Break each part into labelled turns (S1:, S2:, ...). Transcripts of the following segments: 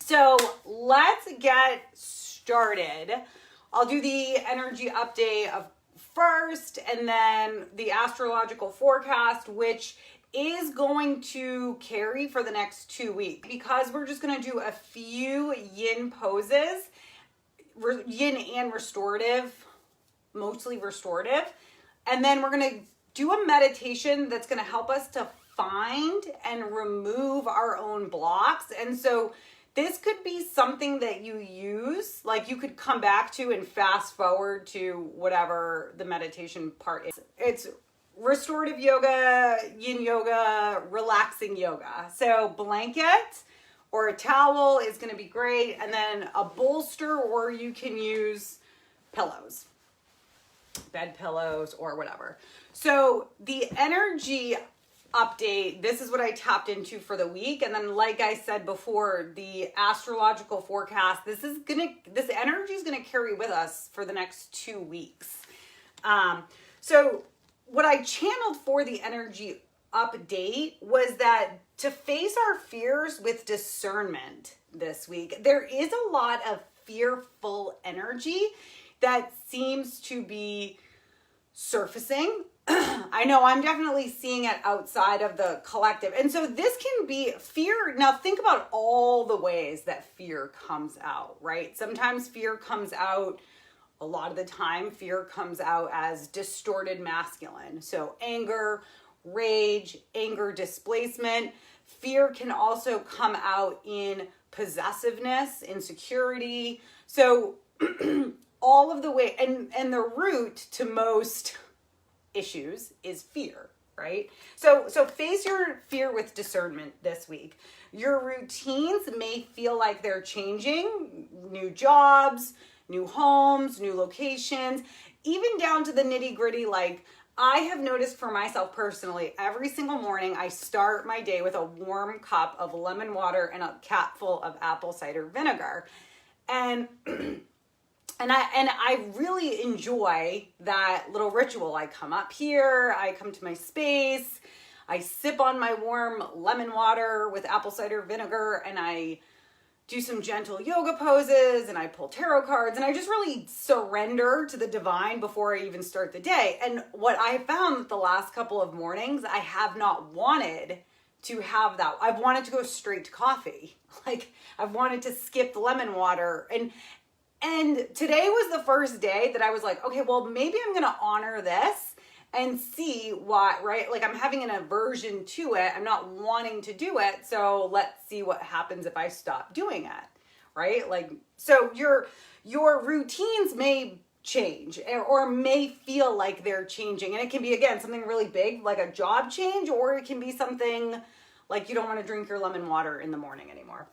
S1: So let's get started. I'll do the energy update of first, and then the astrological forecast, which is going to carry for the next 2 weeks because we're just going to do a few yin poses, yin and restorative, mostly restorative. And then we're going to do a meditation that's going to help us to find and remove our own blocks. And so this could be something that you use, like you could come back to and fast forward to whatever the meditation part is. It's restorative yoga, yin yoga, relaxing yoga. So blanket or a towel is going to be great. And then a bolster, or you can use pillows, bed pillows or whatever. So the energy update, this is what I tapped into for the week. And then like I said before, the astrological forecast, this energy is going to carry with us for the next 2 weeks. So what I channeled for the energy update was that to face our fears with discernment this week. There is a lot of fearful energy that seems to be surfacing. I know I'm definitely seeing it outside of the collective. And so this can be fear. Now think about all the ways that fear comes out, right? Sometimes fear comes out, a lot of the time, fear comes out as distorted masculine. So anger, rage, anger displacement. Fear can also come out in possessiveness, insecurity. So all of the way, and the root to most issues is fear, right? So face your fear with discernment this week. Your routines may feel like they're changing, new jobs, new homes, new locations, even down to the nitty gritty. Like I have noticed for myself personally, every single morning I start my day with a warm cup of lemon water and a capful of apple cider vinegar. And I really enjoy that little ritual. I come up here, I come to my space, I sip on my warm lemon water with apple cider vinegar, and I do some gentle yoga poses, and I pull tarot cards, and I just really surrender to the divine before I even start the day. And what I found that the last couple of mornings, I have not wanted to have that. I've wanted to go straight to coffee. Like I've wanted to skip the lemon water. And today was the first day that I was like, okay, well, maybe I'm going to honor this and see what, right? Like I'm having an aversion to it. I'm not wanting to do it. So let's see what happens if I stop doing it, right? Like, so your routines may change or may feel like they're changing. And it can be, again, something really big, like a job change, or it can be something like you don't want to drink your lemon water in the morning anymore.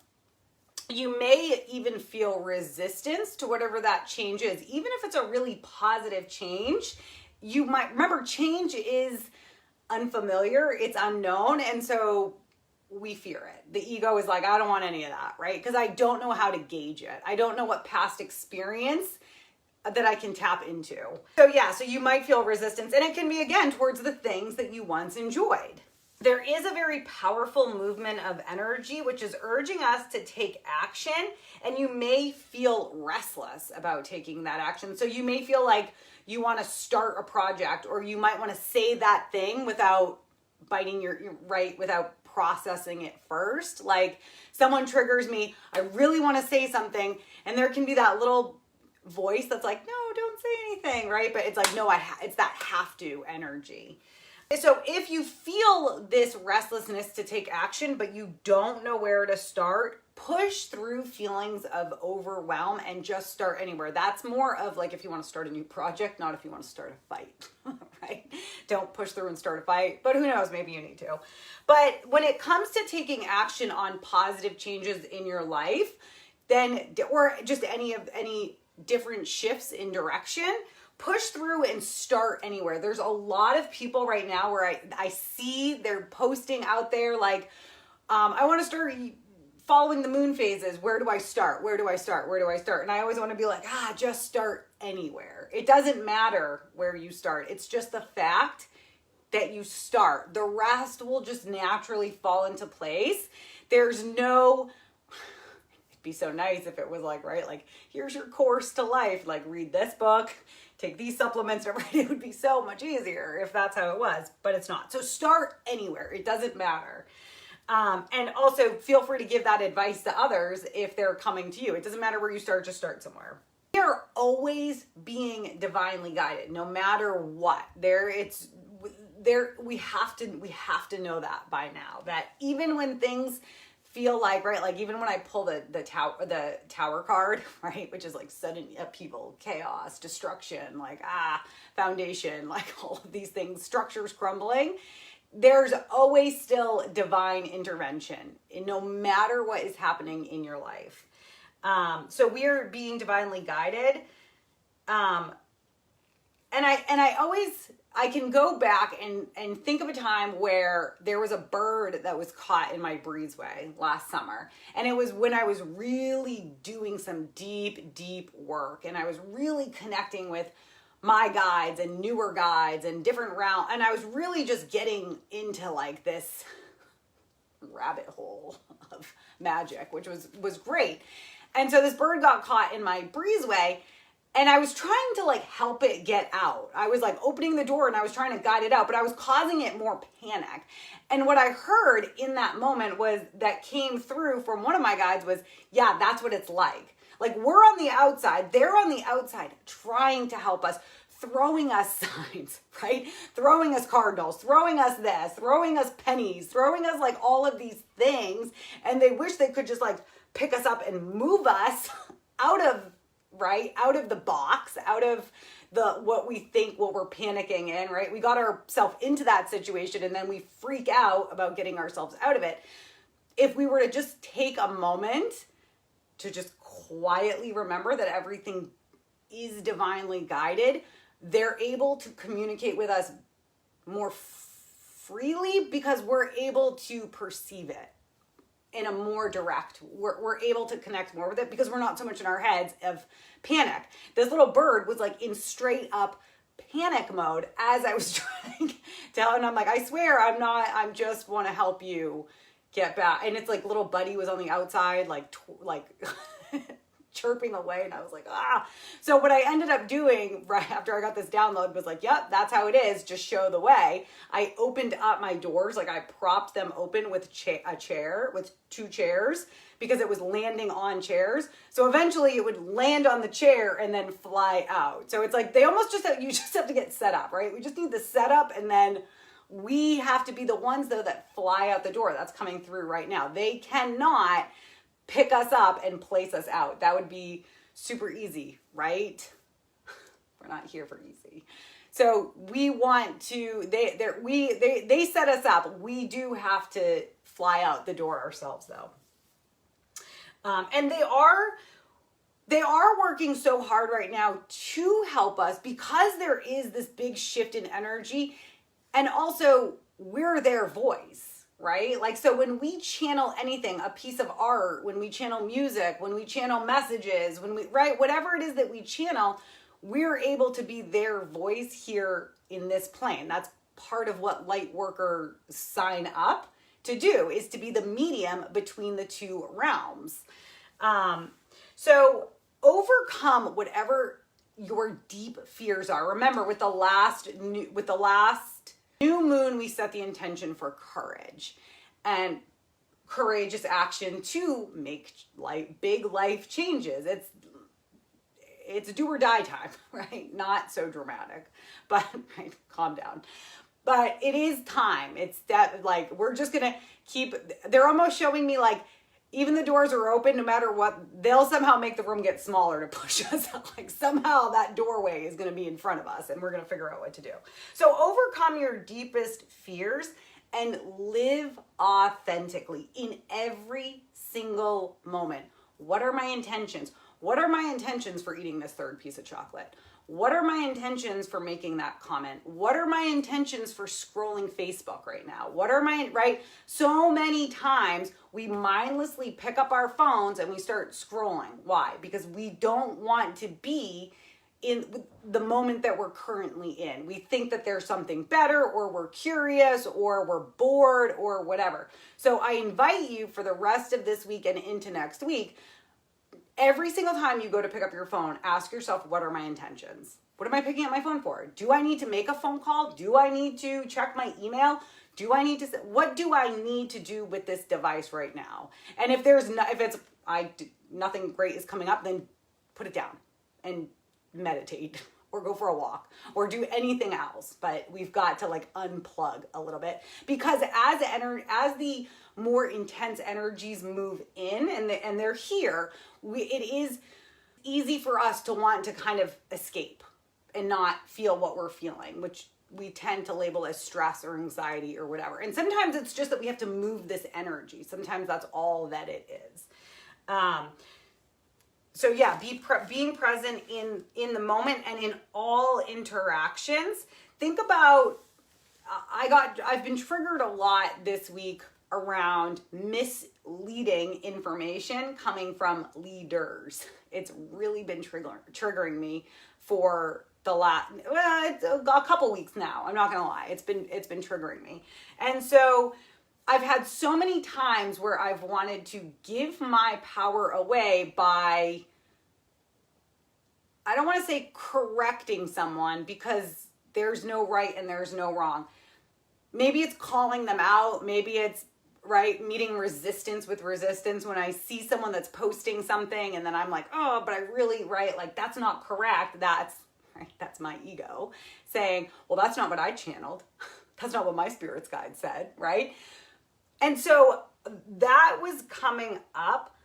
S1: You may even feel resistance to whatever that change is. Even if it's a really positive change, you might remember change is unfamiliar, it's unknown, and so we fear it. The ego is like, I don't want any of that, right? Because I don't know how to gauge it. I don't know what past experience that I can tap into. So you might feel resistance, and it can be, again, towards the things that you once enjoyed. There is a very powerful movement of energy, which is urging us to take action, and you may feel restless about taking that action. So you may feel like you want to start a project, or you might want to say that thing without biting your right, without processing it first. Like someone triggers me, I really want to say something, and there can be that little voice that's like, no, don't say anything, right? But it's like, no, it's that have to energy. So if you feel this restlessness to take action, but you don't know where to start, push through feelings of overwhelm and just start anywhere. That's more of like if you want to start a new project, not if you want to start a fight, right? Don't push through and start a fight, but who knows, maybe you need to. But when it comes to taking action on positive changes in your life, then, or just any different shifts in direction, push through and start anywhere. There's a lot of people right now where I see they're posting out there like, I want to start following the moon phases. Where do I start? Where do I start? Where do I start? And I always want to be like, just start anywhere. It doesn't matter where you start. It's just the fact that you start. The rest will just naturally fall into place. There's no, be so nice if it was like, right, like, here's your course to life, like, read this book, take these supplements, right? It would be so much easier if that's how it was, but it's not. So start anywhere. It doesn't matter. And also feel free to give that advice to others if they're coming to you. It doesn't matter where you start, just start somewhere. We are always being divinely guided, no matter what. We have to know that by now, that even when things feel like, right, like even when I pull the tower card, right, which is like sudden upheaval, chaos, destruction, like foundation, like all of these things, structures crumbling, there's always still divine intervention, no matter what is happening in your life. So we are being divinely guided. And I can go back and think of a time where there was a bird that was caught in my breezeway last summer. And it was when I was really doing some deep, deep work, and I was really connecting with my guides and newer guides and different rounds. And I was really just getting into like this rabbit hole of magic, which was great. And so this bird got caught in my breezeway, and I was trying to like help it get out. I was like opening the door and I was trying to guide it out, but I was causing it more panic. And what I heard in that moment that came through from one of my guides was, yeah, that's what it's like. Like, we're on the outside, they're on the outside trying to help us, throwing us signs, right? Throwing us cardinals, throwing us this, throwing us pennies, throwing us like all of these things. And they wish they could just like pick us up and move us out of the box, out of what we're panicking in, right? We got ourselves into that situation and then we freak out about getting ourselves out of it. If we were to just take a moment to just quietly remember that everything is divinely guided, they're able to communicate with us more freely because we're able to perceive it in a more direct, we're able to connect more with it because we're not so much in our heads of panic. This little bird was like in straight up panic mode as I was trying to tell, and I'm like, I swear I just want to help you get back. And it's like little buddy was on the outside, like chirping away, and I was like, So what I ended up doing right after I got this download was like, yep, that's how it is, just show the way. I opened up my doors, like I propped them open with a chair, with 2 chairs, because it was landing on chairs. So eventually it would land on the chair and then fly out. So it's like, you just have to get set up, right? We just need the setup, and then we have to be the ones though that fly out the door. That's coming through right now. They cannot pick us up and place us out. That would be super easy, right? We're not here for easy. So we want to, they set us up. We do have to fly out the door ourselves though. And they are working so hard right now to help us because there is this big shift in energy, and also we're their voice. Right? Like, so when we channel anything, a piece of art, when we channel music, when we channel messages, whatever it is that we channel, we're able to be their voice here in this plane. That's part of what light workers sign up to do, is to be the medium between the 2 realms. So overcome whatever your deep fears are. Remember, with the last new moon, we set the intention for courage and courageous action to make big life changes. It's do or die time, right? Not so dramatic, but right, calm down. But it is time. It's that, like, we're just gonna they're almost showing me like, even the doors are open, no matter what, they'll somehow make the room get smaller to push us out. Like, somehow that doorway is going to be in front of us and we're going to figure out what to do. So overcome your deepest fears and live authentically in every single moment. What are my intentions? What are my intentions for eating this 3rd piece of chocolate? What are my intentions for making that comment? What are my intentions for scrolling Facebook right now? So many times we mindlessly pick up our phones and we start scrolling. Why? Because we don't want to be in the moment that we're currently in. We think that there's something better, or we're curious, or we're bored, or whatever. So I invite you for the rest of this week and into next week, every single time you go to pick up your phone, ask yourself, what are my intentions? What am I picking up my phone for? Do I need to make a phone call? Do I need to check my email? What do I need to do with this device right now? And if nothing great is coming up, then put it down and meditate or go for a walk or do anything else. But we've got to like unplug a little bit, because as the more intense energies move in and they're here, it is easy for us to want to kind of escape and not feel what we're feeling, which we tend to label as stress or anxiety or whatever. And sometimes it's just that we have to move this energy. Sometimes that's all that it is. So yeah, being present in the moment and in all interactions. Think about, I've been triggered a lot this week around misleading information coming from leaders. It's really been triggering me for it's a couple weeks now. I'm not gonna lie. It's been triggering me. And so I've had so many times where I've wanted to give my power away by, I don't want to say correcting someone, because there's no right and there's no wrong. Maybe it's calling them out. Maybe it's meeting resistance with resistance when I see someone that's posting something and then I'm like, oh, but I really, that's not correct. That's my ego saying, well, that's not what I channeled. That's not what my spirit's guide said, right? And so that was coming up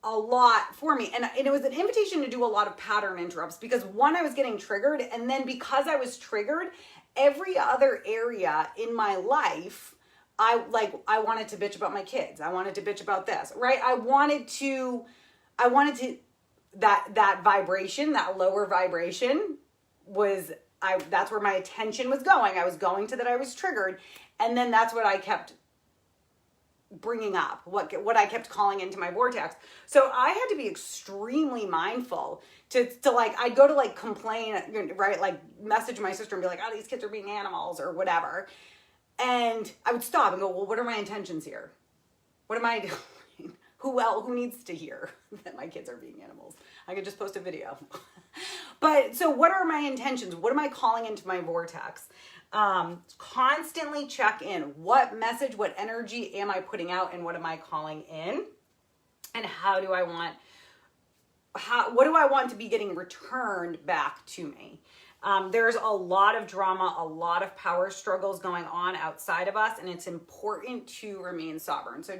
S1: a lot for me. And it was an invitation to do a lot of pattern interrupts, because one, I was getting triggered. And then because I was triggered, every other area in my life, I wanted to bitch about my kids. I wanted to bitch about this, right? I wanted to, that vibration, that lower vibration that's where my attention was going. I was going to that I was triggered. And then that's what I kept bringing up, what I kept calling into my vortex. So I had to be extremely mindful to I'd go to complain, right? Message my sister and be like, oh, these kids are being animals or whatever. And I would stop and go, well, what are my intentions here? What am I doing? Who needs to hear that my kids are being animals? I could just post a video. But so what are my intentions? What am I calling into my vortex? Constantly check in. What message, what energy am I putting out, and what am I calling in? And what do I want to be getting returned back to me? There's a lot of drama, a lot of power struggles going on outside of us, and it's important to remain sovereign. So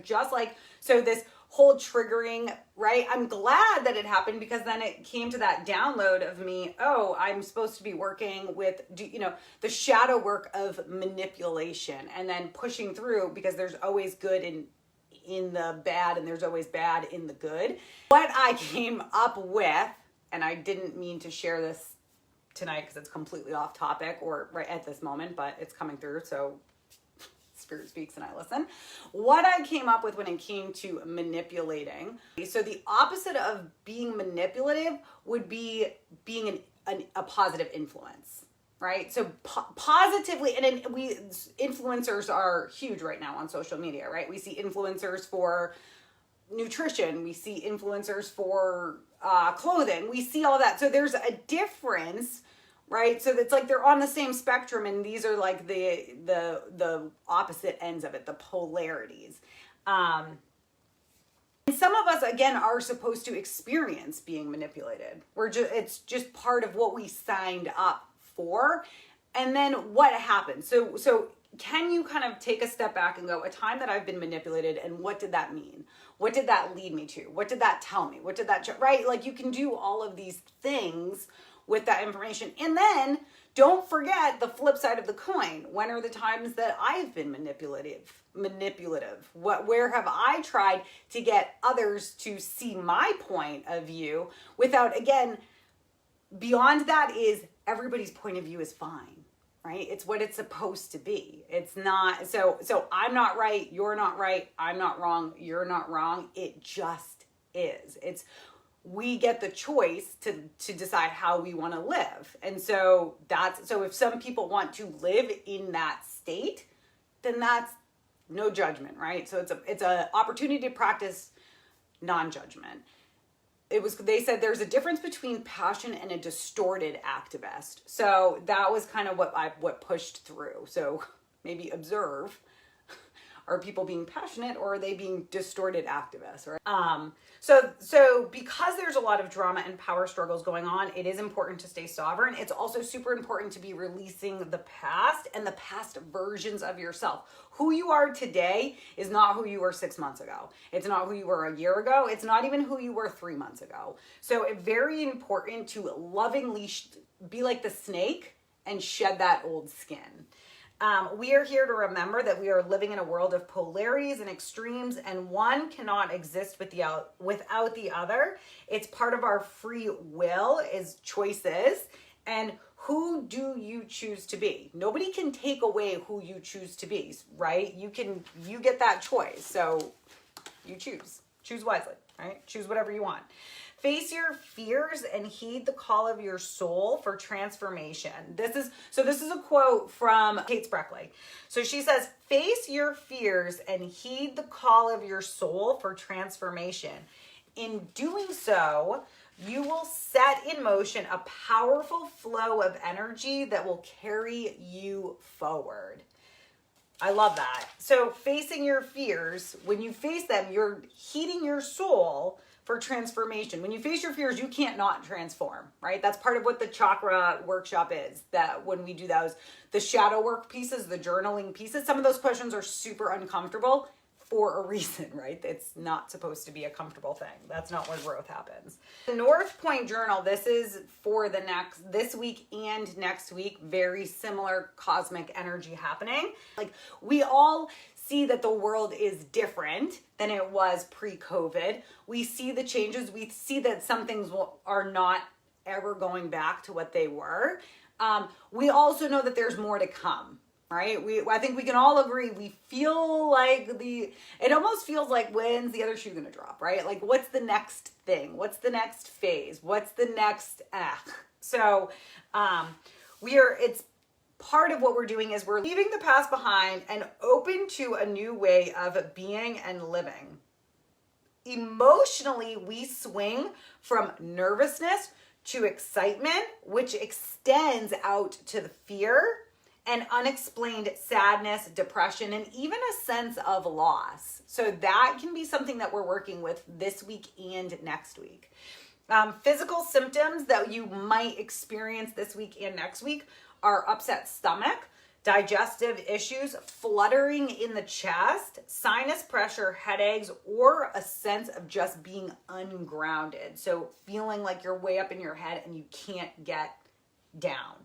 S1: this whole triggering, right? I'm glad that it happened, because then it came to that download of me, oh, I'm supposed to be working with, the shadow work of manipulation, and then pushing through, because there's always good in the bad, and there's always bad in the good. What I came up with, and I didn't mean to share this tonight because it's completely off topic or right at this moment, but it's coming through, so Spirit speaks and I listen. What I came up with when it came to manipulating, so the opposite of being manipulative would be being a positive influence, right? So positively, and influencers are huge right now on social media, right? We see influencers for nutrition, we see influencers for clothing, we see all that. So there's a difference, right? So it's they're on the same spectrum, and these are the opposite ends of it, the polarities. And some of us, again, are supposed to experience being manipulated. It's just part of what we signed up for. And then what happens? So can you kind of take a step back and go, a time that I've been manipulated, and what did that mean? What did that lead me to? What did that tell me? What did that, right? You can do all of these things with that information. And then don't forget the flip side of the coin. When are the times that I've been manipulative? Where have I tried to get others to see my point of view without, again, beyond that is everybody's point of view is fine, right? It's what it's supposed to be. It's not, so I'm not right, you're not right, I'm not wrong, you're not wrong. It just is. We get the choice to decide how we want to live. And so if some people want to live in that state, then that's no judgment, right? So it's an opportunity to practice non-judgment. they said there's a difference between passion and a distorted activist. So that was kind of what pushed through. So maybe observe, are people being passionate or are they being distorted activists, right? So because there's a lot of drama and power struggles going on, it is important to stay sovereign. It's also super important to be releasing the past and the past versions of yourself. Who you are today is not who you were 6 months ago. It's not who you were a year ago. It's not even who you were 3 months ago. So it's very important to lovingly be like the snake and shed that old skin. We are here to remember that we are living in a world of polarities and extremes, and one cannot exist without the other. It's part of our free will is choices. And who do you choose to be? Nobody can take away who you choose to be, right? You get that choice. So you choose wisely, right? Choose whatever you want. Face your fears and heed the call of your soul for transformation. This is a quote from Kate Spreckley. So she says, face your fears and heed the call of your soul for transformation. In doing so, you will set in motion a powerful flow of energy that will carry you forward. I love that. So facing your fears, when you face them, you're heeding your soul for transformation. When you face your fears, you can't not transform, right? That's part of what the chakra workshop is, that when we do those, the shadow work pieces, the journaling pieces, some of those questions are super uncomfortable for a reason, right? It's not supposed to be a comfortable thing. That's not where growth happens. The North Point Journal, this is for this week and next week, very similar cosmic energy happening. Like, we all see that the world is different than it was pre-COVID. We see the changes. We see that some things are not ever going back to what they were. We also know that there's more to come, right? I think we can all agree. We feel like it almost feels like, when's the other shoe going to drop, right? Like, what's the next thing? What's the next phase? What's the next So it's part of what we're doing is we're leaving the past behind and open to a new way of being and living. Emotionally, we swing from nervousness to excitement, which extends out to the fear and unexplained sadness, depression, and even a sense of loss. So that can be something that we're working with this week and next week. Physical symptoms that you might experience this week and next week are upset stomach, digestive issues, fluttering in the chest, sinus pressure, headaches, or a sense of just being ungrounded. So feeling like you're way up in your head and you can't get down.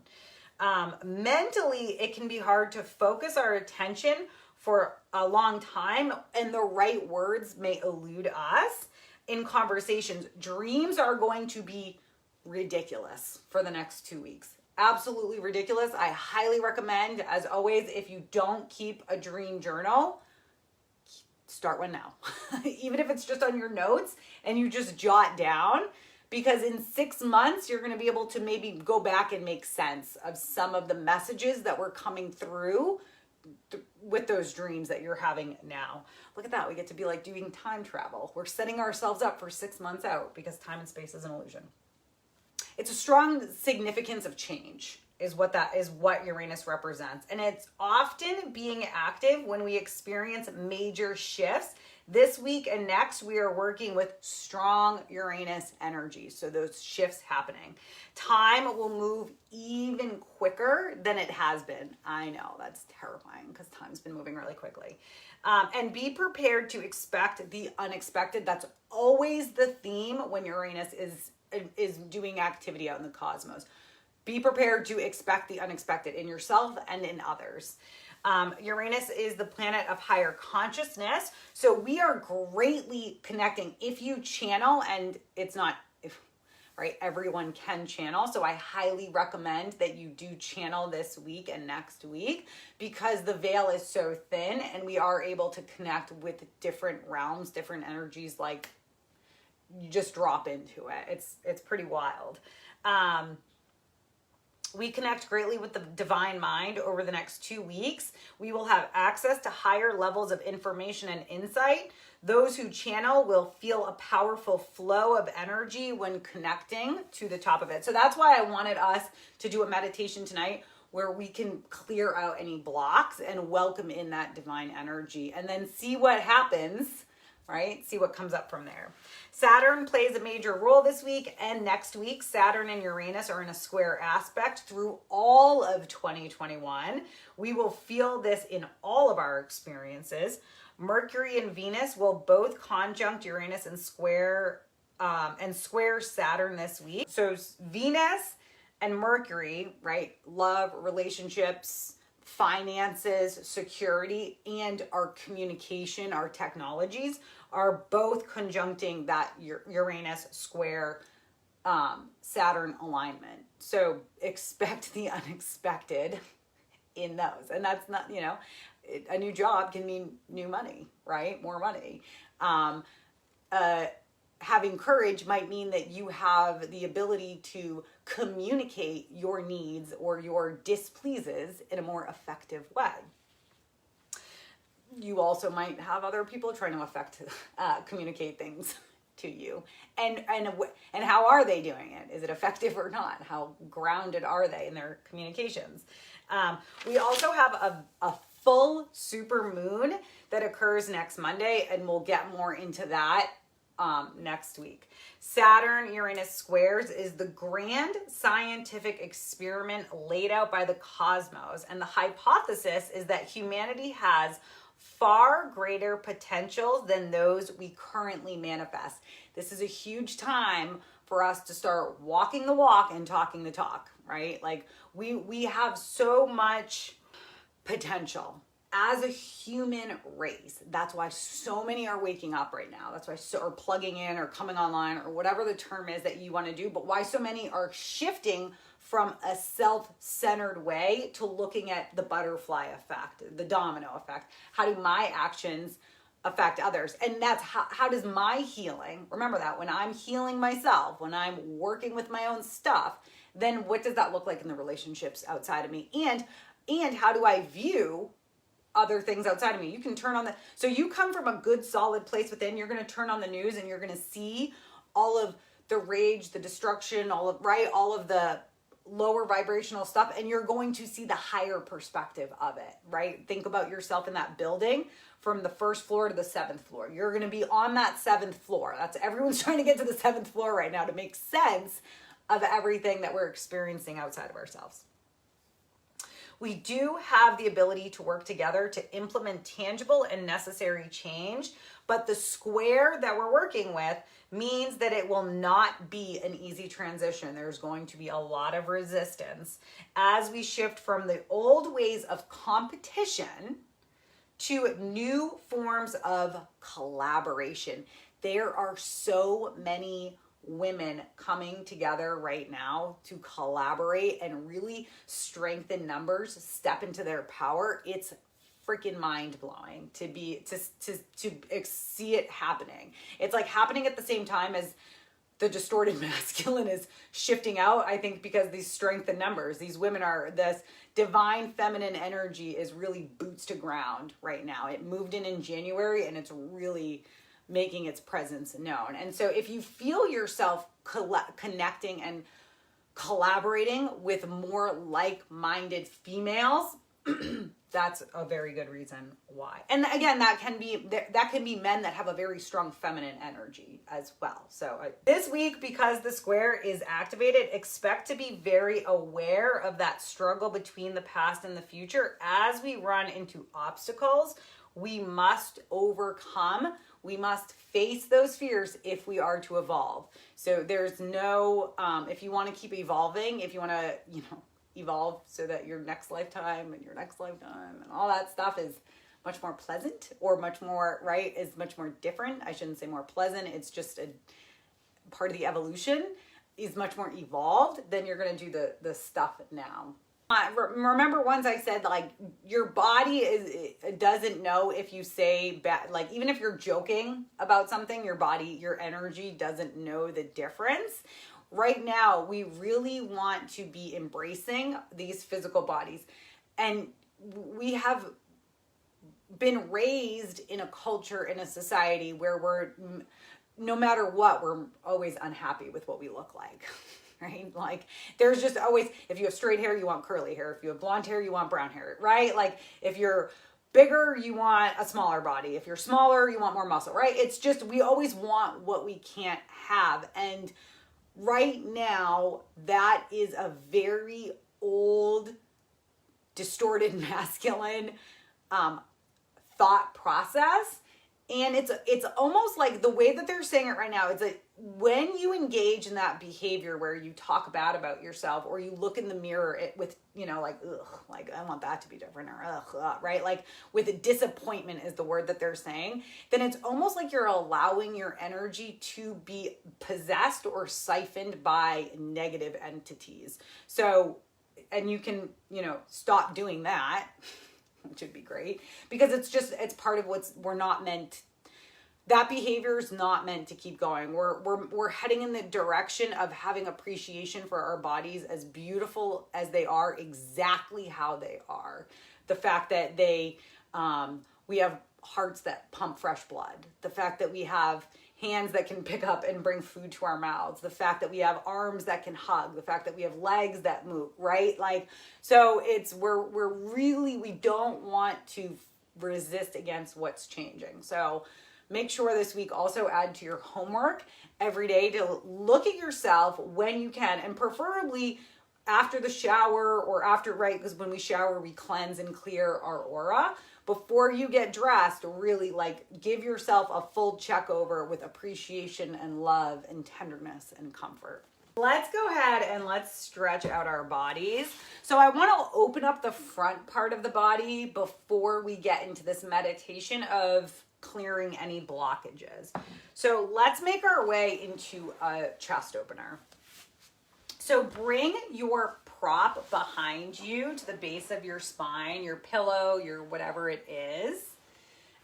S1: Mentally, it can be hard to focus our attention for a long time, and the right words may elude us in conversations. Dreams are going to be ridiculous for the next 2 weeks. Absolutely ridiculous. I highly recommend, as always, if you don't keep a dream journal, start one now. Even if it's just on your notes and you just jot down, because in 6 months, you're going to be able to maybe go back and make sense of some of the messages that were coming through with those dreams that you're having now. Look at that. We get to be like doing time travel. We're setting ourselves up for 6 months out because time and space is an illusion. It's a strong significance of change is what Uranus represents. And it's often being active when we experience major shifts. This week and next, we are working with strong Uranus energy. So those shifts happening. Time will move even quicker than it has been. I know, that's terrifying because time's been moving really quickly. And be prepared to expect the unexpected. That's always the theme when Uranus is doing activity out in the cosmos. Be prepared to expect the unexpected in yourself and in others. Uranus is the planet of higher consciousness. So we are greatly connecting. If you channel, and it's not, right, everyone can channel. So I highly recommend that you do channel this week and next week because the veil is so thin and we are able to connect with different realms, different energies, like you just drop into it. It's pretty wild. We connect greatly with the divine mind over the next 2 weeks. We will have access to higher levels of information and insight. Those who channel will feel a powerful flow of energy when connecting to the top of it. So that's why I wanted us to do a meditation tonight where we can clear out any blocks and welcome in that divine energy and then see what happens, right? See what comes up from there. Saturn plays a major role this week and next week. Saturn and Uranus are in a square aspect through all of 2021. We will feel this in all of our experiences. Mercury and Venus will both conjunct Uranus and square Saturn this week. So Venus and Mercury, right? Love, relationships, finances, security, and our communication, our technologies are both conjuncting that Uranus square Saturn alignment. So expect the unexpected in those. And that's not, a new job can mean new money, right? More money. Having courage might mean that you have the ability to communicate your needs or your displeases in a more effective way. You also might have other people trying to communicate things to you. And how are they doing it? Is it effective or not? How grounded are they in their communications? We also have a full super moon that occurs next Monday, and we'll get more into that next week. Saturn Uranus squares is the grand scientific experiment laid out by the cosmos, and the hypothesis is that humanity has far greater potentials than those we currently manifest. This is a huge time for us to start walking the walk and talking the talk, right? Like we have so much potential as a human race. That's why so many are waking up right now. That's why are plugging in or coming online or whatever the term is that you want to do, but why so many are shifting from a self-centered way to looking at the butterfly effect, the domino effect. How do my actions affect others? And that's how does my healing, remember that when I'm healing myself, when I'm working with my own stuff, then what does that look like in the relationships outside of me? And how do I view other things outside of me? You can turn on so you come from a good solid place within, you're going to turn on the news and you're going to see all of the rage, the destruction, all of the lower vibrational stuff, and you're going to see the higher perspective of it, right? Think about yourself in that building from the first floor to the 7th floor. You're going to be on that 7th floor. Everyone's trying to get to the 7th floor right now to make sense of everything that we're experiencing outside of ourselves. We do have the ability to work together to implement tangible and necessary change, but the square that we're working with means that it will not be an easy transition. There's going to be a lot of resistance as we shift from the old ways of competition to new forms of collaboration. There are so many women coming together right now to collaborate and really strengthen numbers, step into their power. It's freaking mind-blowing to see it happening. It's like happening at the same time as the distorted masculine is shifting out, I think, because these strength in numbers. These women are, this divine feminine energy is really boots to ground right now. It moved in January and it's really making its presence known. And so if you feel yourself connecting and collaborating with more like-minded females, that's a very good reason why. And again, that can be men that have a very strong feminine energy as well. So this week, because the square is activated, expect to be very aware of that struggle between the past and the future. As we run into obstacles, we must overcome. We must face those fears if we are to evolve. So there's no, if you want to keep evolving, if you want to, evolve so that your next lifetime and all that stuff is much more pleasant or much more, right, is much more different. I shouldn't say more pleasant. It's just a part of the evolution is much more evolved. Then you're going to do the stuff now. Remember once I said, like, your body doesn't know if you say bad, like, even if you're joking about something, your body, your energy doesn't know the difference. Right now, we really want to be embracing these physical bodies. And we have been raised in a culture, in a society where no matter what, we're always unhappy with what we look like, right? Like there's just always, if you have straight hair, you want curly hair. If you have blonde hair, you want brown hair, right? Like if you're bigger, you want a smaller body. If you're smaller, you want more muscle, right? It's just, we always want what we can't have. And right now, that is a very old, distorted, masculine thought process. And it's almost like the way that they're saying it right now, it's like when you engage in that behavior where you talk bad about yourself or you look in the mirror with, like, ugh, like I want that to be different, or ugh, right? Like with disappointment is the word that they're saying, then it's almost like you're allowing your energy to be possessed or siphoned by negative entities. So, and you can, stop doing that, which would be great, because it's part of we're not meant, that behavior is not meant to keep going. We're heading in the direction of having appreciation for our bodies as beautiful as they are, exactly how they are. The fact that we have hearts that pump fresh blood. The fact that we have hands that can pick up and bring food to our mouths. The fact that we have arms that can hug. The fact that we have legs that move, right? Like, so we don't want to resist against what's changing. So make sure this week also add to your homework every day to look at yourself when you can, and preferably after the shower or after, right? Because when we shower, we cleanse and clear our aura. Before you get dressed, really like give yourself a full check over with appreciation and love and tenderness and comfort. Let's go ahead and let's stretch out our bodies. So I want to open up the front part of the body before we get into this meditation of clearing any blockages. So let's make our way into a chest opener. So bring your prop behind you to the base of your spine, your pillow, your whatever it is.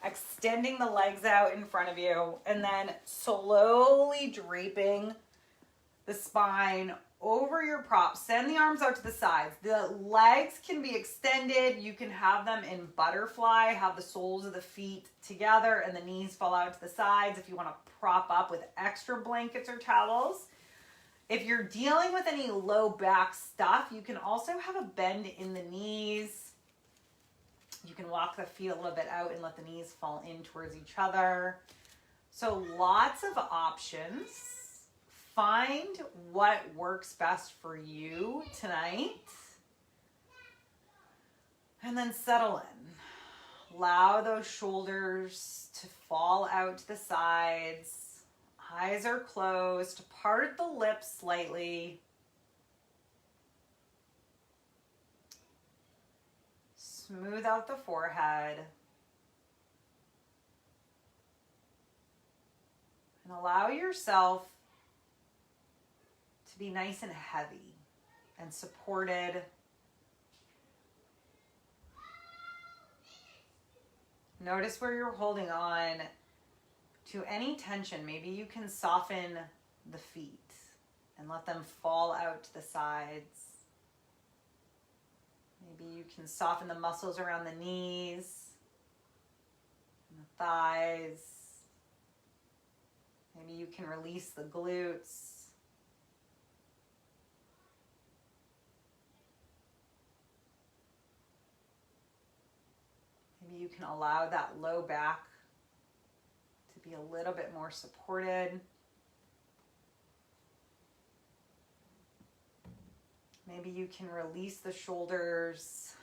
S1: Extending the legs out in front of you, and then slowly draping the spine over your prop. Send the arms out to the sides. The legs can be extended. You can have them in butterfly, have the soles of the feet together and the knees fall out to the sides if you want to prop up with extra blankets or towels. If you're dealing with any low back stuff, you can also have a bend in the knees. You can walk the feet a little bit out and let the knees fall in towards each other. So lots of options. Find what works best for you tonight. And then settle in. Allow those shoulders to fall out to the sides. Eyes are closed. Part the lips slightly. Smooth out the forehead. And allow yourself to be nice and heavy and supported. Notice where you're holding on to any tension. Maybe you can soften the feet and let them fall out to the sides. Maybe you can soften the muscles around the knees and the thighs. Maybe you can release the glutes. Maybe you can allow that low back to be a little bit more supported. Maybe you can release the shoulders.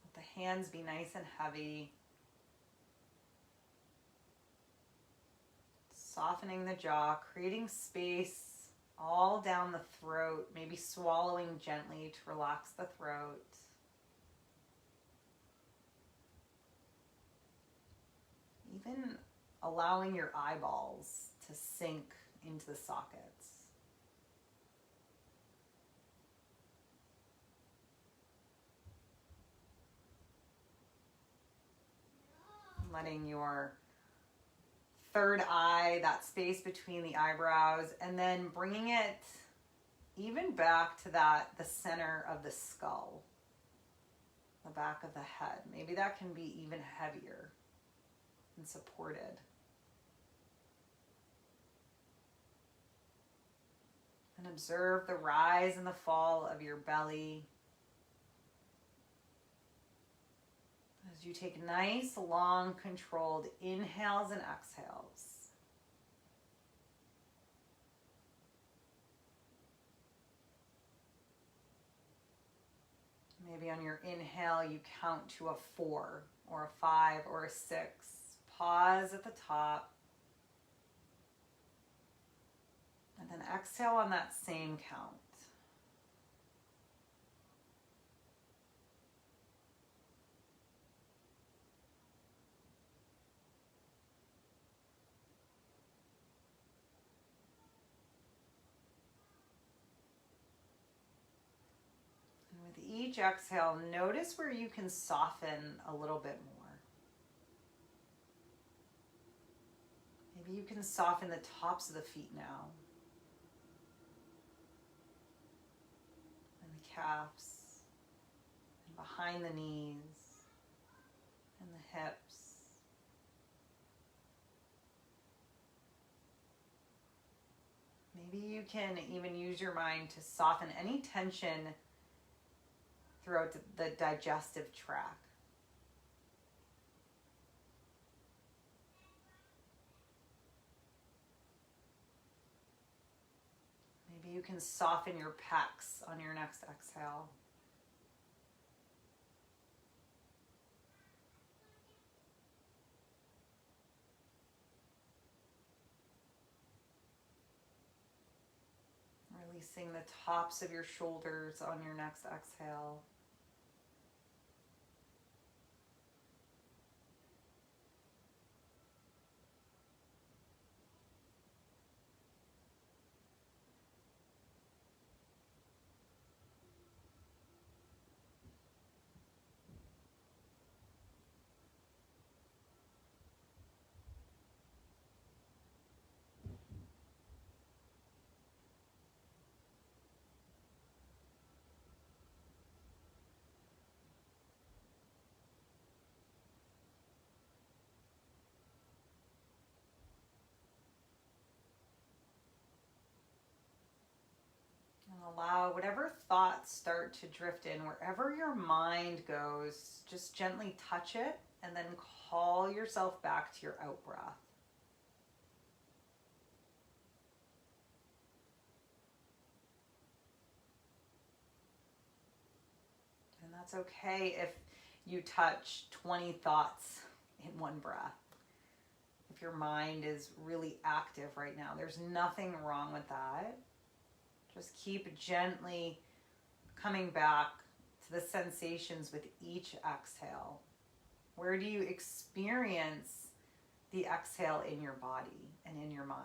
S1: Let the hands be nice and heavy. Softening the jaw, creating space all down the throat, maybe swallowing gently to relax the throat. Even allowing your eyeballs to sink into the sockets. Letting your third eye, that space between the eyebrows, and then bringing it even back to the center of the skull. the back of the head. Maybe that can be even heavier and supported. And observe the rise and the fall of your belly as you take nice, long, controlled inhales and exhales. Maybe on your inhale, you count to a 4 or a 5 or a 6. Pause at the top. And then exhale on that same count. And with each exhale, notice where you can soften a little bit more. Maybe you can soften the tops of the feet now. And the calves. And behind the knees. And the hips. Maybe you can even use your mind to soften any tension throughout the digestive tract. Maybe you can soften your pecs on your next exhale. Releasing the tops of your shoulders on your next exhale. Allow whatever thoughts start to drift in, wherever your mind goes, just gently touch it and then call yourself back to your out breath. And that's okay if you touch 20 thoughts in one breath. If your mind is really active right now, there's nothing wrong with that. Just keep gently coming back to the sensations with each exhale. Where do you experience the exhale in your body and in your mind?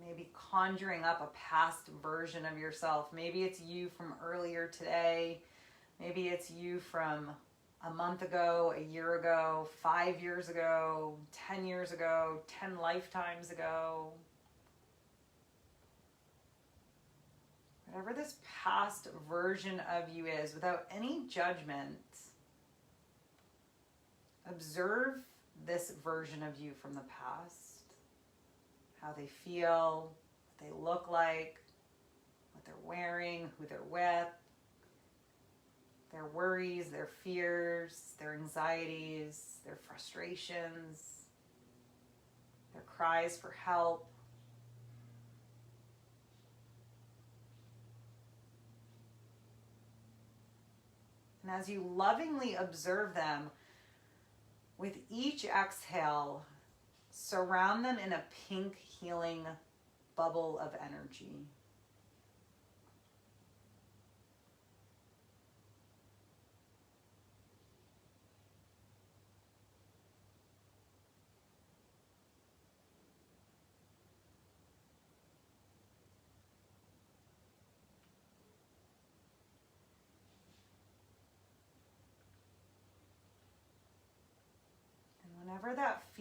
S1: Maybe conjuring up a past version of yourself. Maybe it's you from earlier today. Maybe it's you from a month ago, a year ago, 5 years ago, 10 years ago, 10 lifetimes ago. Whatever this past version of you is, without any judgment, observe this version of you from the past. How they feel, what they look like, what they're wearing, who they're with, their worries, their fears, their anxieties, their frustrations, their cries for help. And as you lovingly observe them, with each exhale, surround them in a pink healing bubble of energy.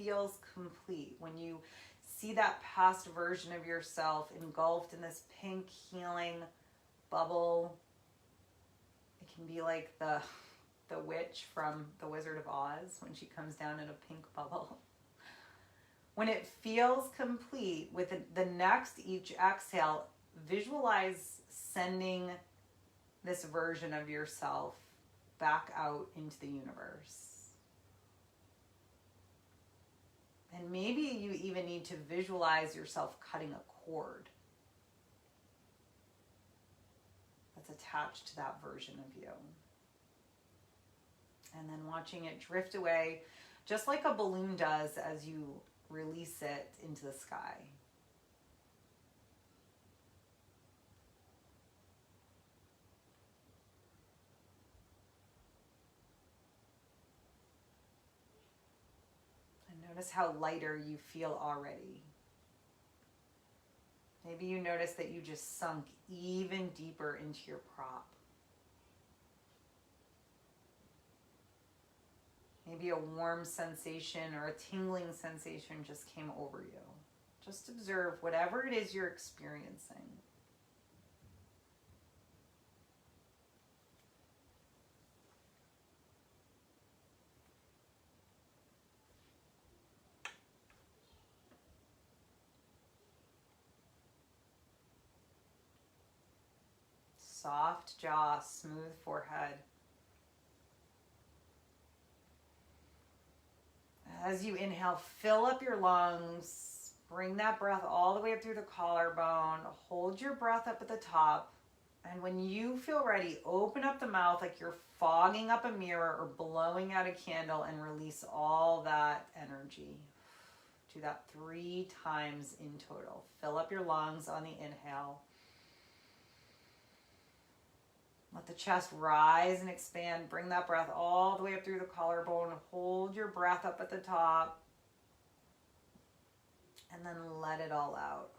S1: feels complete, when you see that past version of yourself engulfed in this pink healing bubble. It can be like the witch from The Wizard of Oz when she comes down in a pink bubble. When it feels complete, with the next each exhale, visualize sending this version of yourself back out into the universe. And maybe you even need to visualize yourself cutting a cord that's attached to that version of you. And then watching it drift away, just like a balloon does as you release it into the sky. And notice how lighter you feel already. Maybe you notice that you just sunk even deeper into your prop. Maybe a warm sensation or a tingling sensation just came over you. Just observe whatever it is you're experiencing. Soft jaw, smooth forehead. As you inhale, fill up your lungs. Bring that breath all the way up through the collarbone. Hold your breath up at the top. And when you feel ready, open up the mouth like you're fogging up a mirror or blowing out a candle and release all that energy. Do that 3 times in total. Fill up your lungs on the inhale. Let the chest rise and expand. Bring that breath all the way up through the collarbone. Hold your breath up at the top. And then let it all out.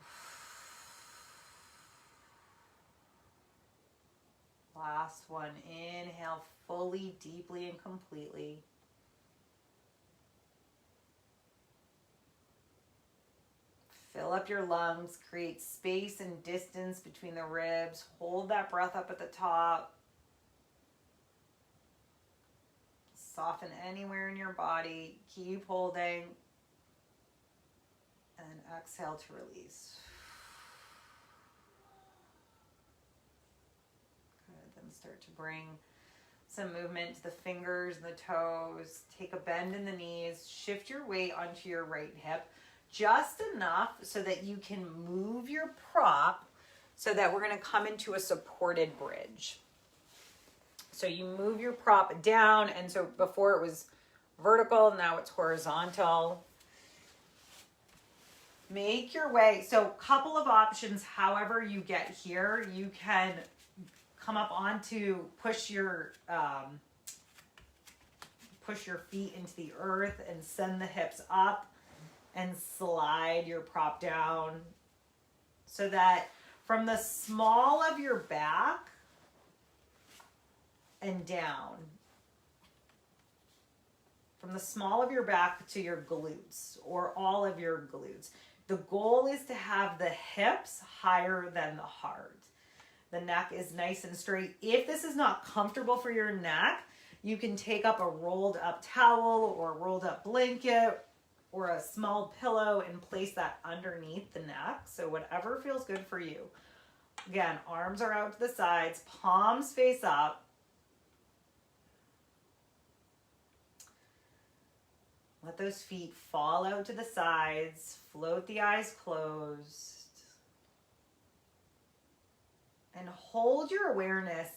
S1: Last one. Inhale fully, deeply, and completely. Fill up your lungs, create space and distance between the ribs. Hold that breath up at the top. Soften anywhere in your body. Keep holding. And exhale to release. Good. Then start to bring some movement to the fingers and the toes. Take a bend in the knees. Shift your weight onto your right hip. Just enough so that you can move your prop so that we're going to come into a supported bridge. So you move your prop down, and so before it was vertical, now it's horizontal. Make your way. So a couple of options, however you get here. You can come up onto, push your feet into the earth and send the hips up. And slide your prop down so that from the small of your back and down, from the small of your back to your glutes or all of your glutes, the goal is to have the hips higher than the heart. The neck is nice and straight. If this is not comfortable for your neck, you can take up a rolled up towel or a rolled up blanket or a small pillow and place that underneath the neck. So whatever feels good for you. Again, arms are out to the sides, palms face up. Let those feet fall out to the sides. Float the eyes closed. And hold your awareness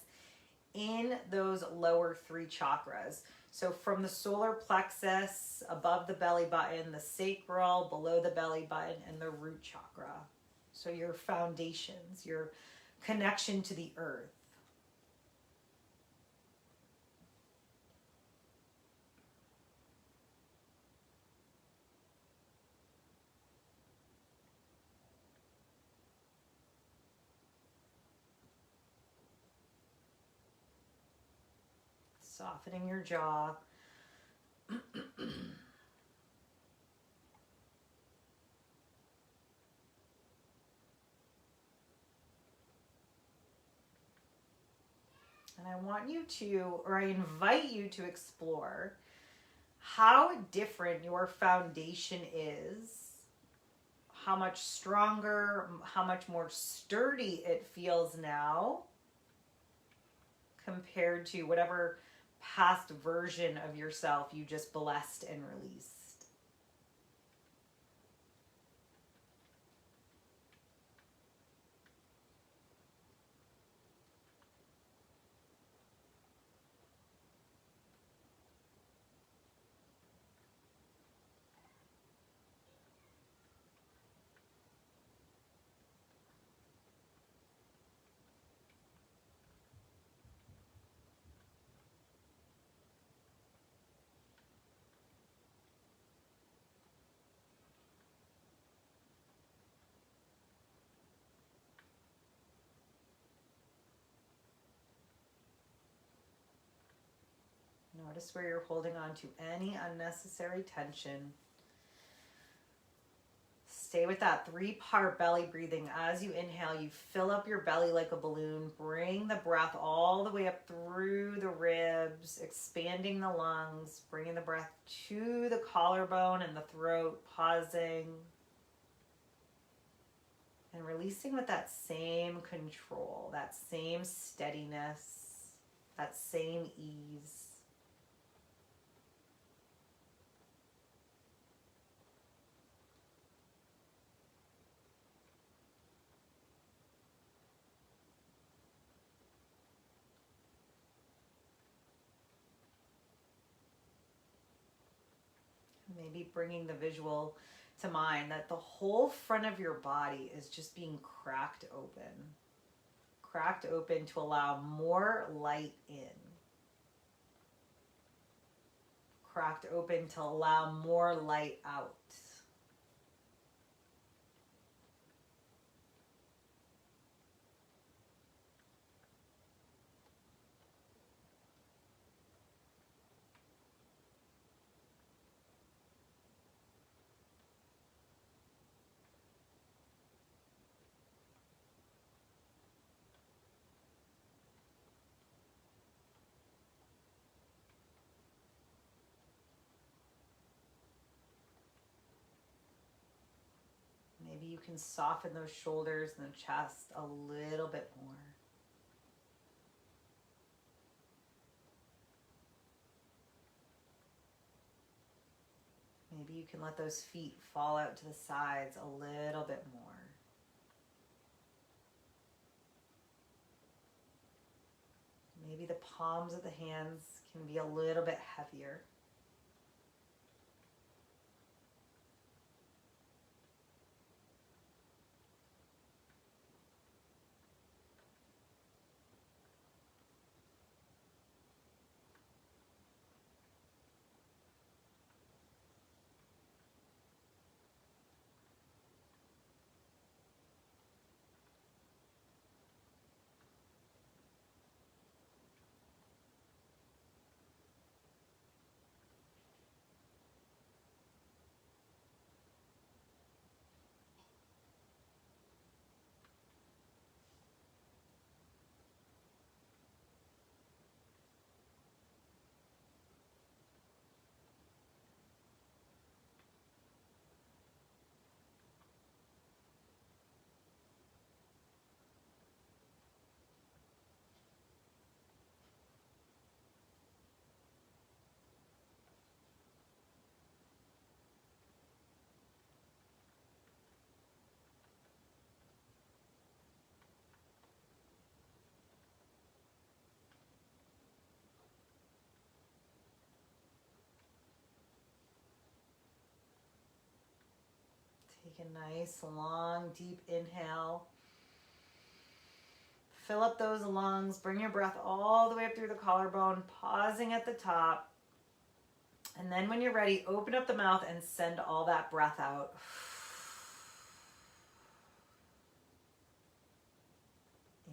S1: in those lower 3 chakras. So from the solar plexus, above the belly button, the sacral, below the belly button, and the root chakra. So your foundations, your connection to the earth. Softening your jaw. And I want you to, or I invite you to explore how different your foundation is, how much stronger, how much more sturdy it feels now compared to whatever past version of yourself you just blessed and released. Notice where you're holding on to any unnecessary tension. Stay with that 3-part belly breathing. As you inhale, you fill up your belly like a balloon. Bring the breath all the way up through the ribs, expanding the lungs, bringing the breath to the collarbone and the throat, pausing and releasing with that same control, that same steadiness, that same ease. Maybe bringing the visual to mind that the whole front of your body is just being cracked open to allow more light in, cracked open to allow more light out. Maybe you can soften those shoulders and the chest a little bit more. Maybe you can let those feet fall out to the sides a little bit more. Maybe the palms of the hands can be a little bit heavier. Take a nice, long, deep inhale. Fill up those lungs. Bring your breath all the way up through the collarbone, pausing at the top. And then when you're ready, open up the mouth and send all that breath out.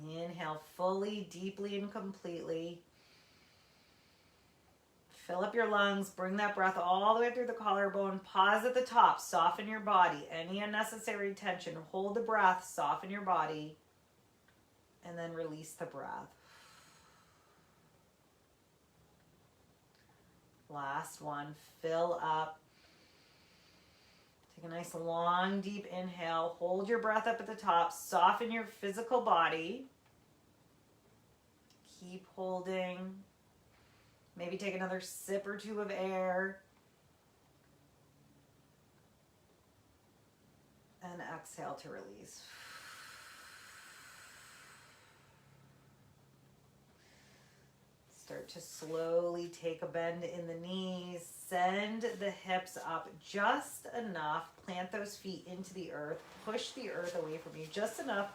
S1: Inhale fully, deeply, and completely. Fill up your lungs, bring that breath all the way through the collarbone, pause at the top, soften your body. Any unnecessary tension, hold the breath, soften your body, and then release the breath. Last one. Fill up. Take a nice long, deep inhale. Hold your breath up at the top. Soften your physical body. Keep holding. Maybe take another sip or two of air. And exhale to release. Start to slowly take a bend in the knees. Send the hips up just enough. Plant those feet into the earth. Push the earth away from you just enough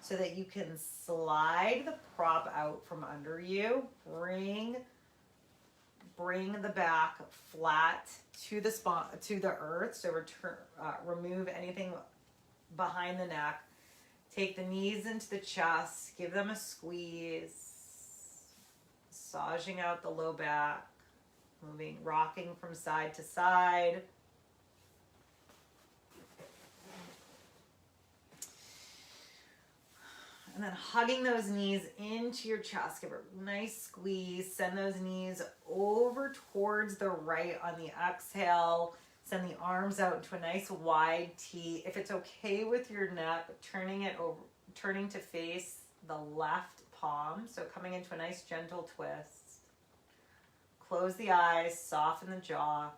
S1: so that you can slide the prop out from under you. Bring the back flat to the spot, to the earth. So remove anything behind the neck. Take the knees into the chest. Give them a squeeze. Massaging out the low back. Rocking from side to side. And then hugging those knees into your chest. Give a nice squeeze. Send those knees over towards the right on the exhale. Send the arms out into a nice wide T. If it's okay with your neck, turning to face the left palm. So coming into a nice gentle twist. Close the eyes, soften the jaw.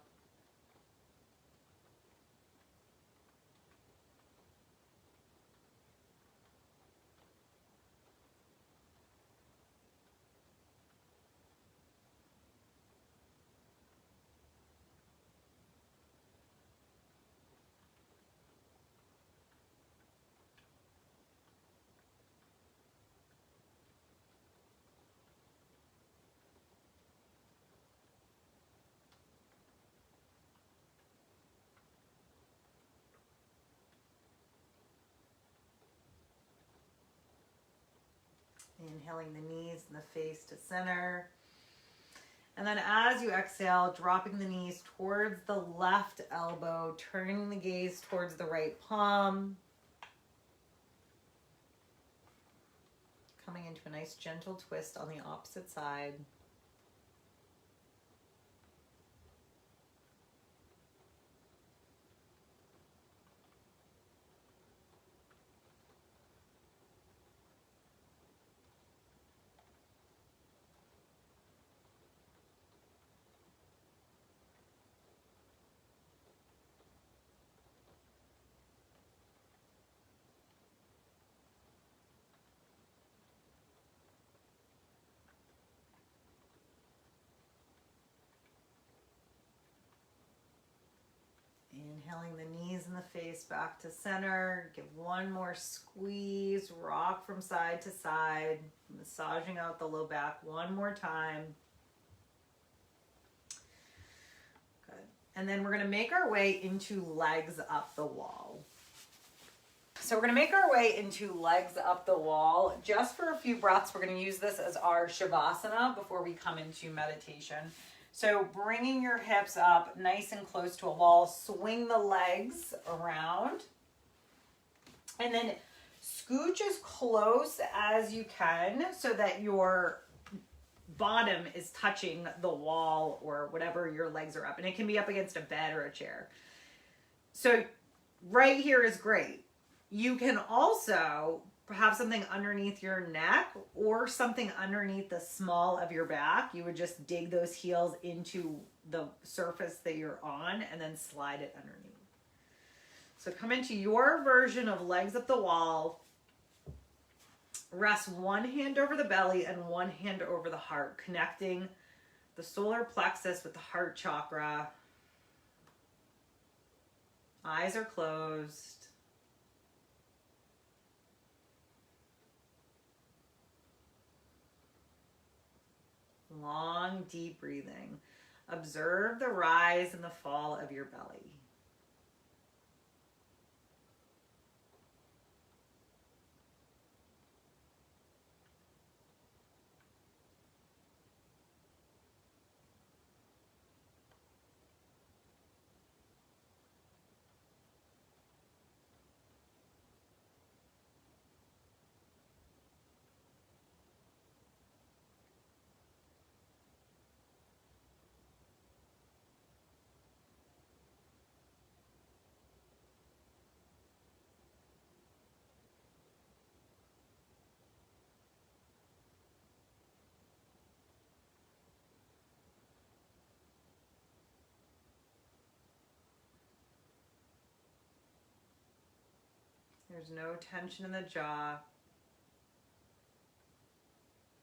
S1: Inhaling the knees and the face to center. And then as you exhale, dropping the knees towards the left elbow, turning the gaze towards the right palm. Coming into a nice gentle twist on the opposite side. Inhaling the knees and the face back to center. Give one more squeeze. Rock from side to side. Massaging out the low back one more time. Good. And then we're going to make our way into legs up the wall. So we're going to make our way into legs up the wall. Just for a few breaths, we're going to use this as our Shavasana before we come into meditation. So bringing your hips up nice and close to a wall, swing the legs around, and then scooch as close as you can so that your bottom is touching the wall or whatever your legs are up. And it can be up against a bed or a chair. So right here is great. You can also have something underneath your neck or something underneath the small of your back. You would just dig those heels into the surface that you're on and then slide it underneath. So come into your version of legs up the wall. Rest one hand over the belly and one hand over the heart, connecting the solar plexus with the heart chakra. Eyes are closed. Long, deep breathing. Observe the rise and the fall of your belly.
S2: There's no tension in the jaw.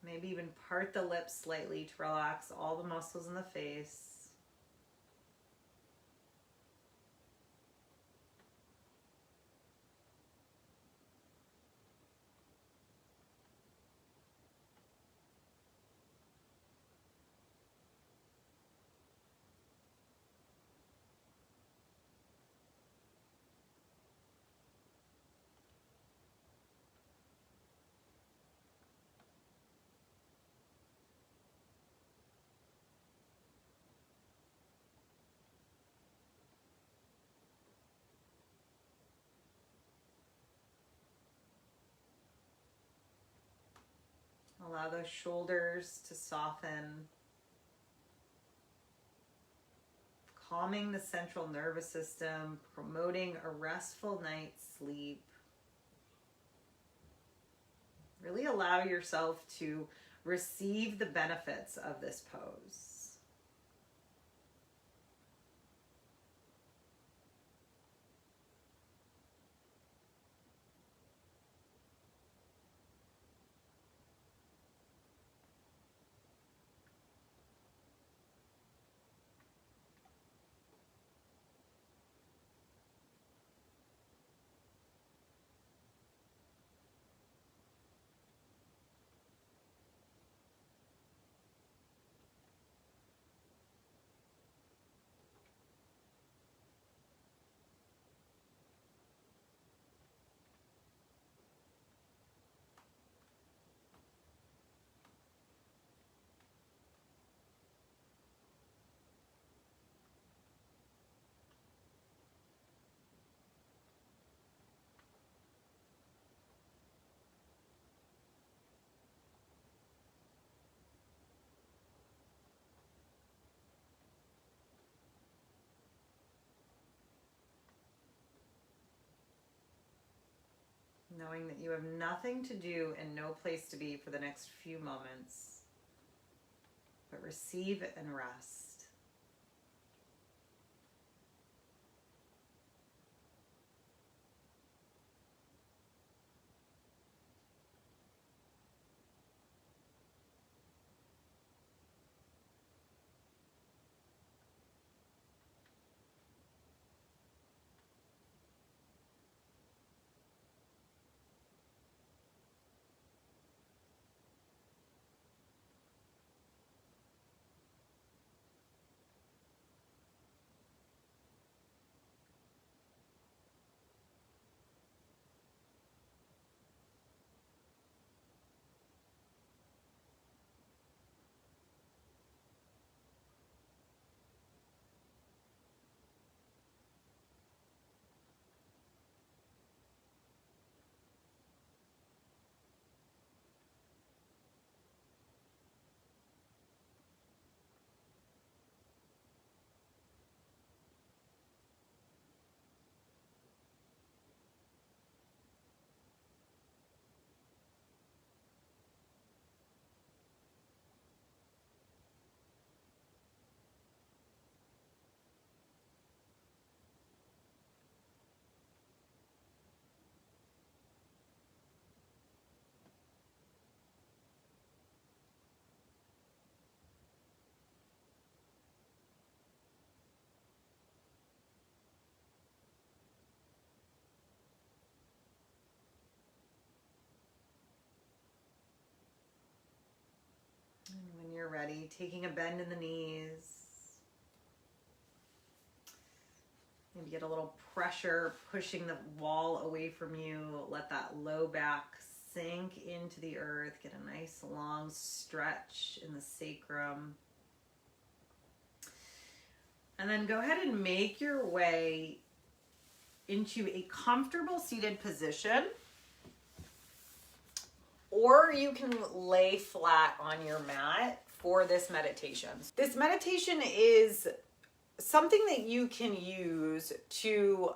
S2: Maybe even part the lips slightly to relax all the muscles in the face. Allow those shoulders to soften, calming the central nervous system, promoting a restful night's sleep. Really allow yourself to receive the benefits of this pose. Knowing that you have nothing to do and no place to be for the next few moments, but receive and rest. And when you're ready, taking a bend in the knees. Maybe get a little pressure, pushing the wall away from you. Let that low back sink into the earth. Get a nice long stretch in the sacrum. And then go ahead and make your way into a comfortable seated position. Or you can lay flat on your mat for this meditation. This meditation is something that you can use to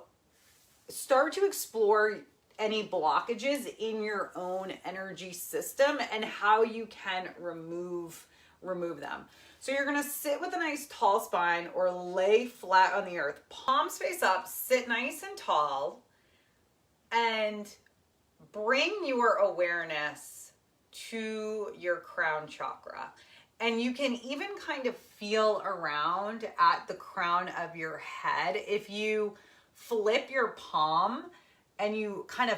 S2: start to explore any blockages in your own energy system and how you can remove them. So you're gonna sit with a nice tall spine or lay flat on the earth, palms face up, sit nice and tall. and bring your awareness to your crown chakra. And you can even kind of feel around at the crown of your head. If you flip your palm and you kind of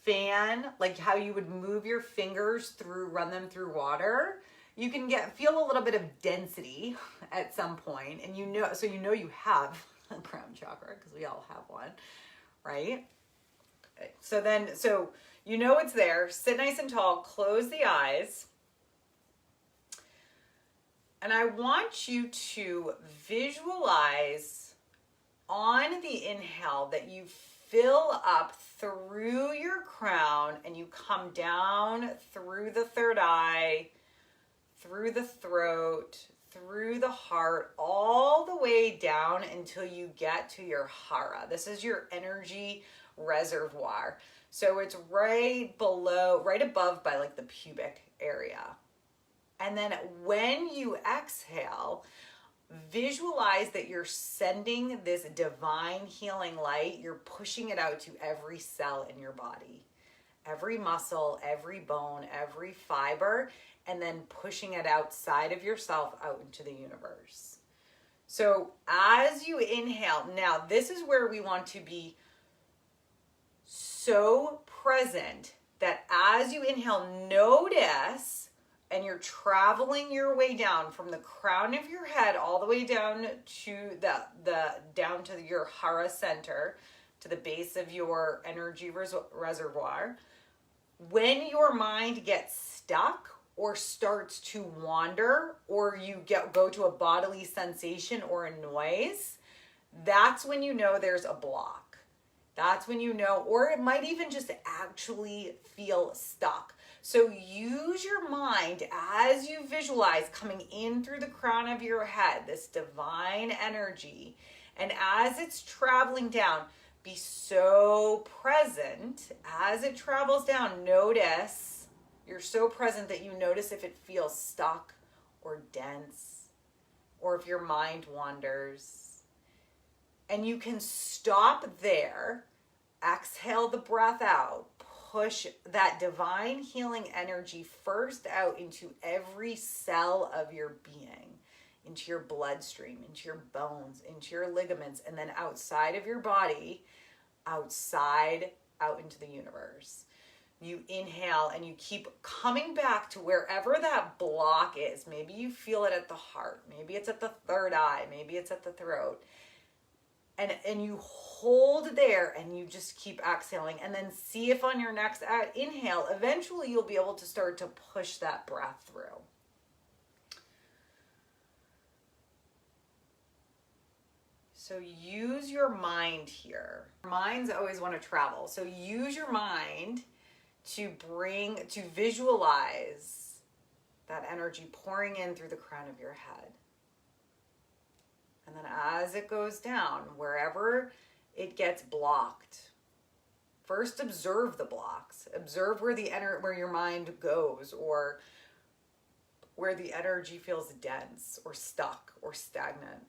S2: fan, like how you would move your fingers through, run them through water, you can feel a little bit of density at some point. And you know you have a crown chakra, because we all have one, right? Okay. So you know it's there. Sit nice and tall, close the eyes. And I want you to visualize on the inhale that you fill up through your crown and you come down through the third eye, through the throat, through the heart, all the way down until you get to your hara. This is your energy reservoir. So it's right above by like the pubic area. And then when you exhale, visualize that you're sending this divine healing light. You're pushing it out to every cell in your body, every muscle, every bone, every fiber, and then pushing it outside of yourself out into the universe. So as you inhale, now this is where we want to be so present that as you inhale, notice, and you're traveling your way down from the crown of your head all the way down to down to your hara center, to the base of your energy reservoir. When your mind gets stuck or starts to wander, or you go to a bodily sensation or a noise, that's when you know there's a block. That's when you know, or it might even just actually feel stuck. So use your mind as you visualize coming in through the crown of your head, this divine energy. And as it's traveling down, be so present as it travels down. Notice, you're so present that you notice if it feels stuck or dense, or if your mind wanders. And you can stop there, exhale the breath out, push that divine healing energy first out into every cell of your being, into your bloodstream, into your bones, into your ligaments, and then outside of your body, outside, out into the universe. You inhale and you keep coming back to wherever that block is. Maybe you feel it at the heart. Maybe it's at the third eye. Maybe it's at the throat. And you hold there and you just keep exhaling, and then see if on your next inhale, eventually you'll be able to start to push that breath through. So use your mind here. Minds always want to travel. So use your mind to visualize that energy pouring in through the crown of your head. And then as it goes down, wherever it gets blocked, first observe the blocks. Observe where your mind goes, or where the energy feels dense or stuck or stagnant.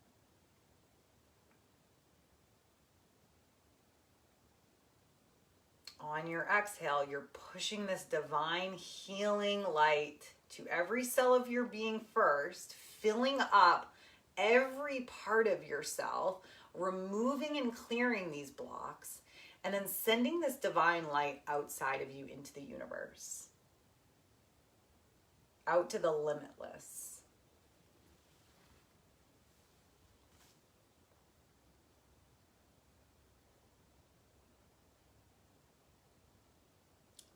S2: On your exhale, you're pushing this divine healing light to every cell of your being first, filling up every part of yourself, removing and clearing these blocks, and then sending this divine light outside of you into the universe, out to the limitless.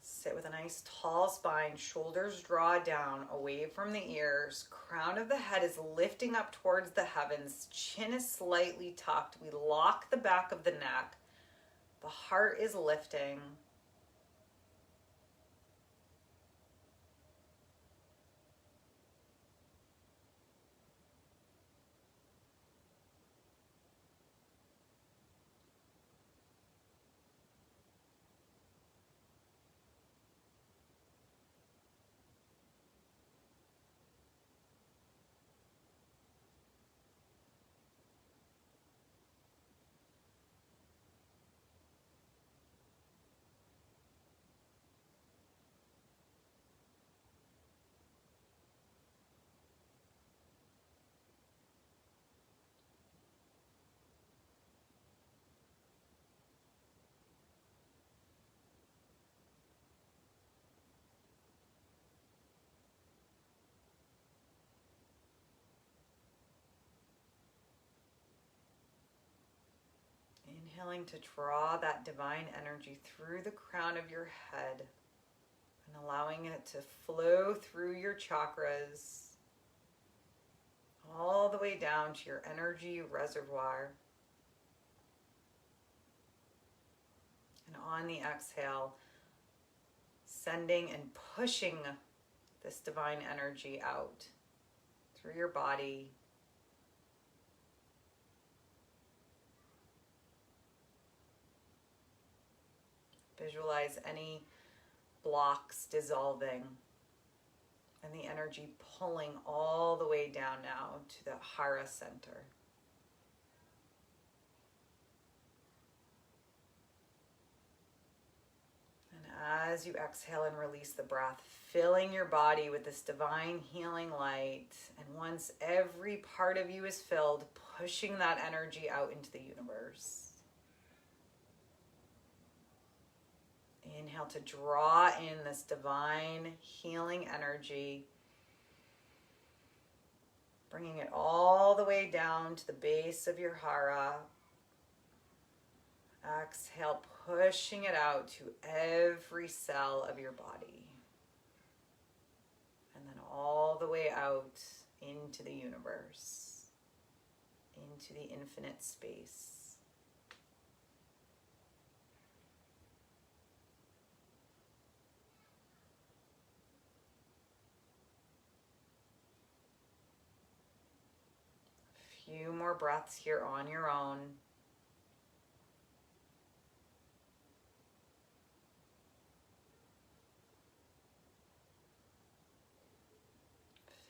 S2: Sit with a nice tall spine, shoulders draw down away from the ears, crown of the head is lifting up towards the heavens, chin is slightly tucked, we lock the back of the neck, the heart is lifting. Inhaling to draw that divine energy through the crown of your head and allowing it to flow through your chakras all the way down to your energy reservoir. And on the exhale, sending and pushing this divine energy out through your body. Visualize any blocks dissolving and the energy pulling all the way down now to the Hara center. And as you exhale and release the breath, filling your body with this divine healing light, and once every part of you is filled, pushing that energy out into the universe. Inhale to draw in this divine healing energy, bringing it all the way down to the base of your hara. Exhale, pushing it out to every cell of your body. And then all the way out into the universe, into the infinite space. Few more breaths here on your own.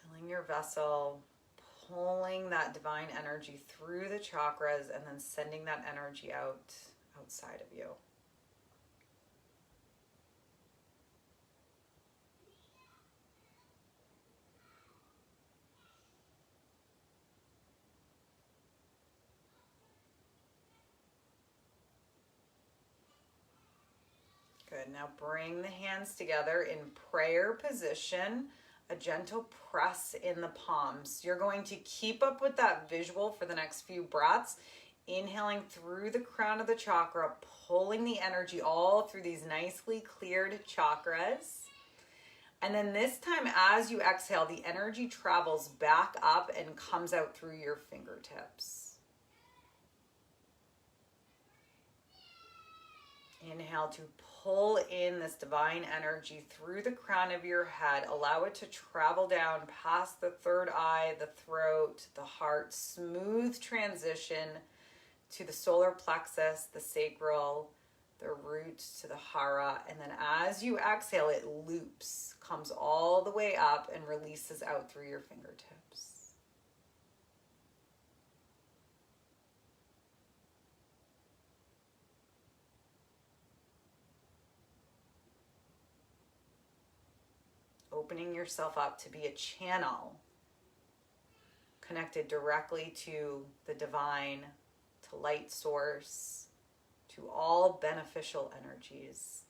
S2: Filling your vessel, pulling that divine energy through the chakras and then sending that energy out outside of you. Good. Now bring the hands together in prayer position, a gentle press in the palms. You're going to keep up with that visual for the next few breaths, inhaling through the crown of the chakra, pulling the energy all through these nicely cleared chakras. And then this time, as you exhale, the energy travels back up and comes out through your fingertips. Inhale to pull in this divine energy through the crown of your head. Allow it to travel down past the third eye, the throat, the heart. Smooth transition to the solar plexus, the sacral, the root to the hara. And then as you exhale, it loops, comes all the way up and releases out through your fingertips. Opening yourself up to be a channel connected directly to the divine, to light source, to all beneficial energies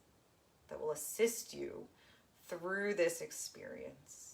S2: that will assist you through this experience.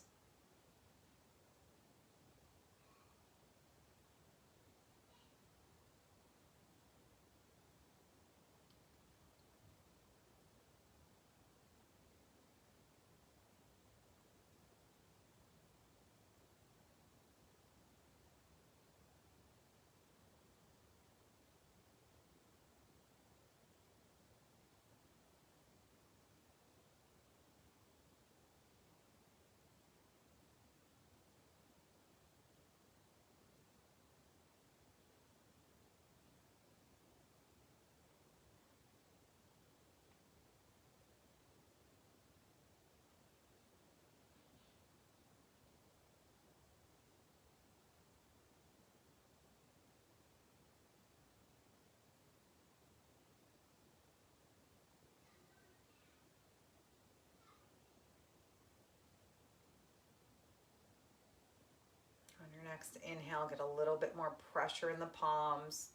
S2: On your next inhale, get a little bit more pressure in the palms.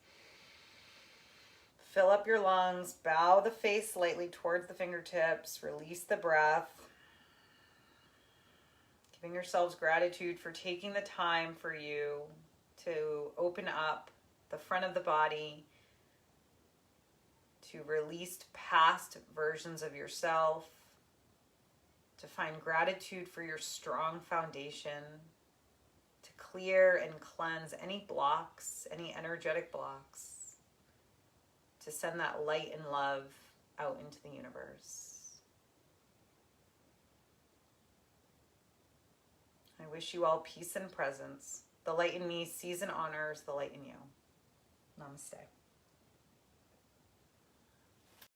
S2: Fill up your lungs, bow the face slightly towards the fingertips, release the breath. Giving yourselves gratitude for taking the time for you to open up the front of the body, to release past versions of yourself, to find gratitude for your strong foundation, to clear and cleanse any blocks, any energetic blocks, to send that light and love out into the universe. I wish you all peace and presence. The light in me sees and honors the light in you. Namaste.